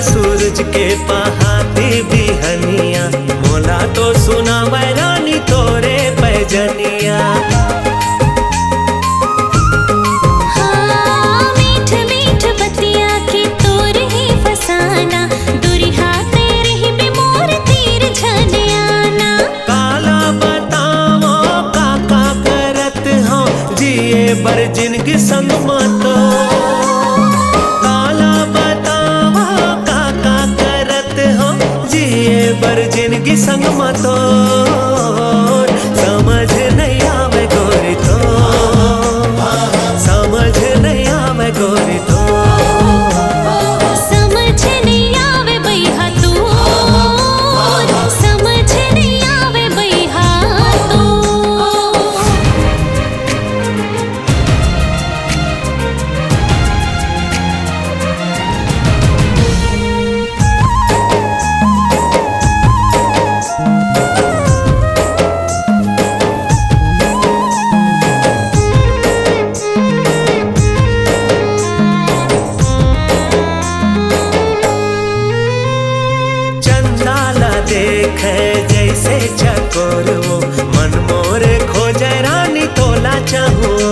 सूरज के पहाती बिहनिया मोला तो सुना वैरानी तोरे पैजनिया। हाँ, मीठ मीठ बतिया के तोर ही फसाना दुरिहा तेरे ही बिमोर तीर झनियाना। काला बताओ काका करत हो जिए बर जिनगी संग मातो। बर जिनगी संग मतो समझ नहीं आवे गोरी तो समझ नहीं आवे गोरी तो समझ नहीं आवे बैहा तू समझ नहीं आवे बैहा तू। देखे जैसे चकोर वो मन मोर खोजे रानी तोला चाहूँ।